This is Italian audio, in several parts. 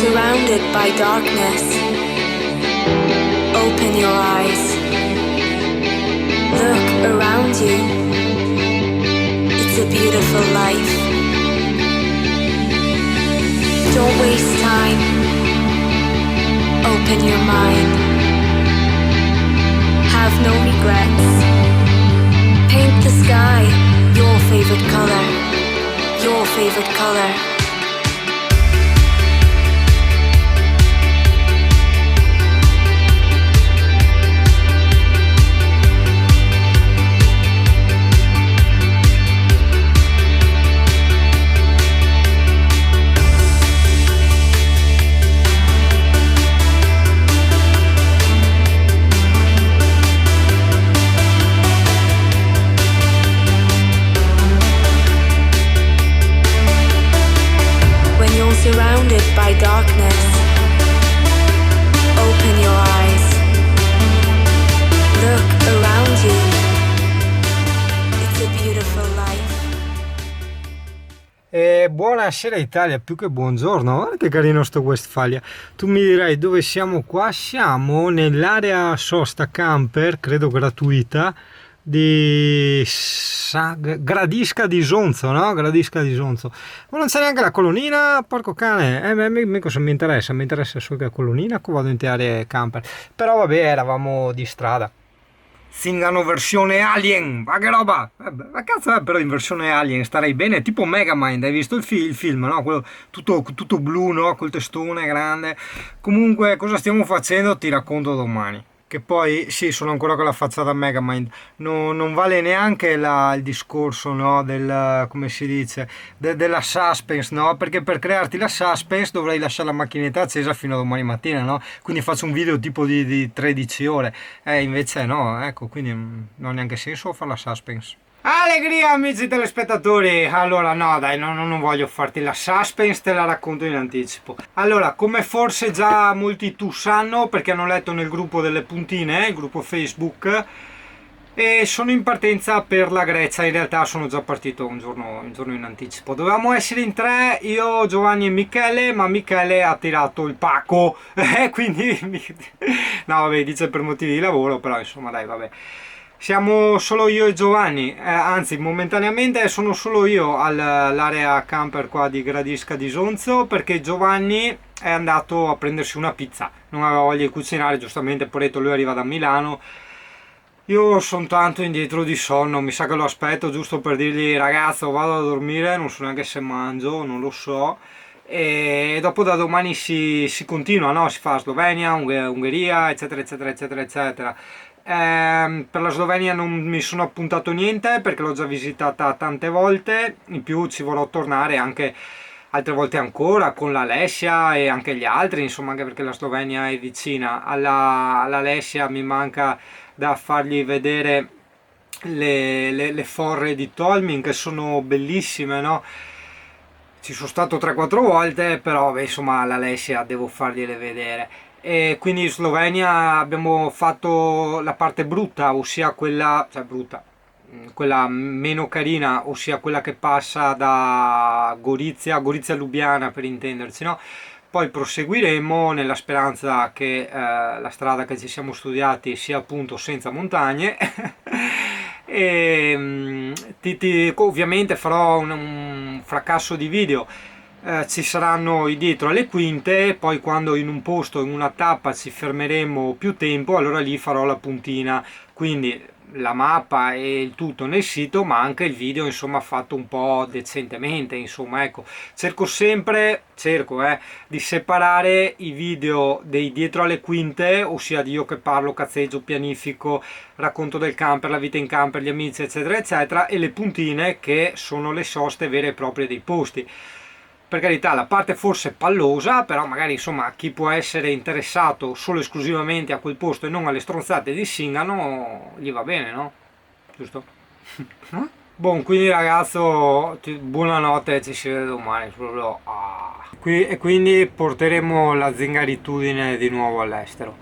surrounded by darkness, open your eyes. Look around you. It's a beautiful life. Don't waste time. Open your mind. Have no regrets. Paint the sky your favorite color. Your favorite color. Surrounded by darkness, open your eyes. Look around you. It's a beautiful life. Buonasera Italia, più che buongiorno. Guarda che carino sto Westfalia. Tu mi dirai dove siamo qua? Siamo nell'area sosta camper, credo gratuita, di Gradisca di Sonzo, no? Gradisca di Sonzo. Ma non c'è neanche la colonnina, porco cane. Cosa mi interessa solo che la colonnina, che vado in te aree camper. Però vabbè, eravamo di strada. Singano versione Alien, ma che roba! Ma cazzo è però in versione Alien, starei bene, tipo Megamind, hai visto il film, no? Quello tutto blu, no? Col testone grande. Comunque, cosa stiamo facendo? Ti racconto domani. Che poi, sì, sono ancora con la faccia da Megamind, non vale neanche il discorso, no, come si dice, della suspense, no, perché per crearti la suspense dovrei lasciare la macchinetta accesa fino a domani mattina, no, quindi faccio un video tipo di 13 ore, invece no, ecco, quindi non ha neanche senso fare la suspense. Allegria amici telespettatori, allora no dai, non voglio farti la suspense, te la racconto in anticipo. Allora, come forse già molti tu sanno, perché hanno letto nel gruppo delle puntine, il gruppo Facebook, e sono in partenza per la Grecia. In realtà sono già partito un giorno in anticipo. Dovevamo essere in 3, io, Giovanni e Michele, ma Michele ha tirato il pacco, quindi no vabbè, dice per motivi di lavoro, però insomma dai, vabbè. Siamo solo io e Giovanni, anzi momentaneamente sono solo io all'area camper qua di Gradisca di Sonzo, perché Giovanni è andato a prendersi una pizza, non aveva voglia di cucinare, giustamente poretto, lui arriva da Milano. Io sono tanto indietro di sonno, mi sa che lo aspetto giusto per dirgli ragazzo vado a dormire, non so neanche se mangio, non lo so. E dopo da domani si continua, no? Si fa Slovenia, Ungheria, eccetera eccetera eccetera eccetera. Per la Slovenia non mi sono appuntato niente perché l'ho già visitata tante volte, in più ci vorrò tornare anche altre volte ancora con l'Alessia e anche gli altri, insomma, anche perché la Slovenia è vicina. All'Alessia mi manca da fargli vedere le forre di Tolmin, che sono bellissime, no? Ci sono stato 3-4 volte, però beh, insomma all'Alessia devo fargliele vedere. E quindi in Slovenia abbiamo fatto la parte brutta, ossia quella, cioè brutta, quella meno carina, ossia quella che passa da Gorizia a Lubiana, per intenderci, no? Poi proseguiremo nella speranza che la strada che ci siamo studiati sia appunto senza montagne. E ovviamente farò un fracasso di video. Ci saranno i dietro alle quinte, poi quando in un posto, in una tappa ci fermeremo più tempo, allora lì farò la puntina, quindi la mappa e il tutto nel sito, ma anche il video insomma fatto un po' decentemente, insomma ecco, cerco di separare i video dei dietro alle quinte, ossia di io che parlo, cazzeggio, pianifico, racconto del camper, la vita in camper, gli amici eccetera eccetera, e le puntine che sono le soste vere e proprie dei posti. Per carità, la parte forse pallosa, però magari insomma chi può essere interessato solo esclusivamente a quel posto e non alle stronzate di Singano gli va bene, no? Giusto? Buon, quindi ragazzo, buonanotte, ci si vede domani. E quindi porteremo la zingaritudine di nuovo all'estero.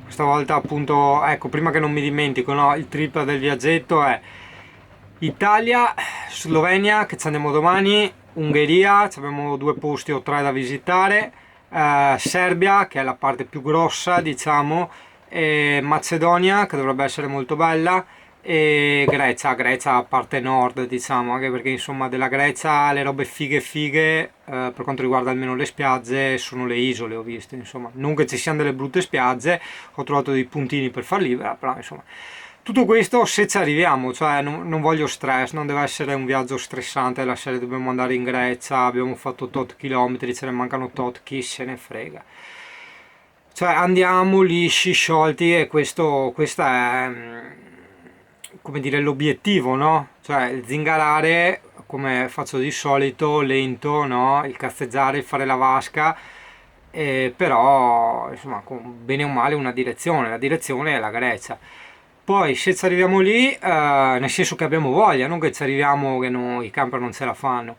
Questa volta appunto, ecco, prima che non mi dimentico, no? Il trip del viaggetto è Italia, Slovenia, che ci andiamo domani, Ungheria, abbiamo 2 posti o 3 da visitare, Serbia, che è la parte più grossa, diciamo, e Macedonia, che dovrebbe essere molto bella, e Grecia parte nord, diciamo, anche perché insomma della Grecia le robe fighe fighe, per quanto riguarda almeno le spiagge, sono le isole, ho visto, insomma, non che ci siano delle brutte spiagge, ho trovato dei puntini per far libera, però insomma tutto questo se ci arriviamo, cioè non voglio stress, non deve essere un viaggio stressante, la serie dobbiamo andare in Grecia, abbiamo fatto tot chilometri, ce ne mancano tot, chi se ne frega. Cioè andiamo lisci, sciolti e questo è, come dire, l'obiettivo, no? Cioè zingarare come faccio di solito, lento, no? Il cazzeggiare, il fare la vasca, però insomma con bene o male una direzione, la direzione è la Grecia. Poi se ci arriviamo lì, nel senso che abbiamo voglia, non che ci arriviamo che i camper non ce la fanno.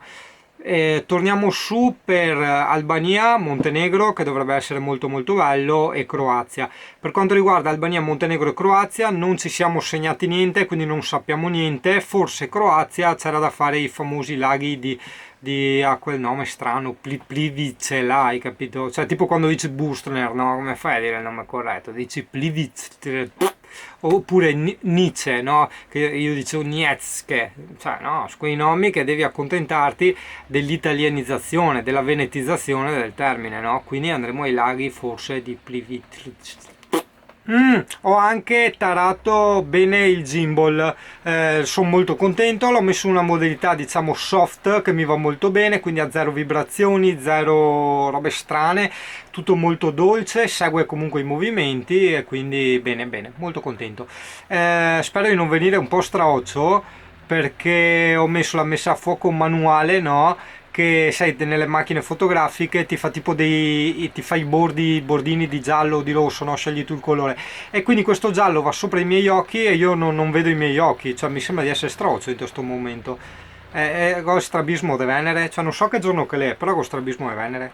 Torniamo su per Albania, Montenegro, che dovrebbe essere molto molto bello, e Croazia. Per quanto riguarda Albania, Montenegro e Croazia non ci siamo segnati niente, quindi non sappiamo niente. Forse Croazia c'era da fare i famosi laghi di quel nome strano, Plivice, là, hai capito? Cioè tipo quando dici Bustner, no? Come fai a dire il nome corretto? Dici Plivice, oppure Nietzsche, no? Che io dicevo Nietzsche, cioè no, su quei nomi che devi accontentarti dell'italianizzazione, della venetizzazione del termine, no? Quindi andremo ai laghi forse di Plivice. Ho anche tarato bene il gimbal, sono molto contento, l'ho messo in una modalità diciamo soft che mi va molto bene, quindi a zero vibrazioni, zero robe strane, tutto molto dolce, segue comunque i movimenti e quindi bene bene, molto contento. Spero di non venire un po' straoccio perché ho messo la messa a fuoco manuale, no? Che sai, nelle macchine fotografiche ti fa tipo ti fa i bordini di giallo o di rosso, no? Scegli tu il colore, e quindi questo giallo va sopra i miei occhi e io non vedo i miei occhi, cioè mi sembra di essere strozzo in questo momento. È strabismo di Venere, cioè non so che giorno che l'è, però con strabismo di Venere.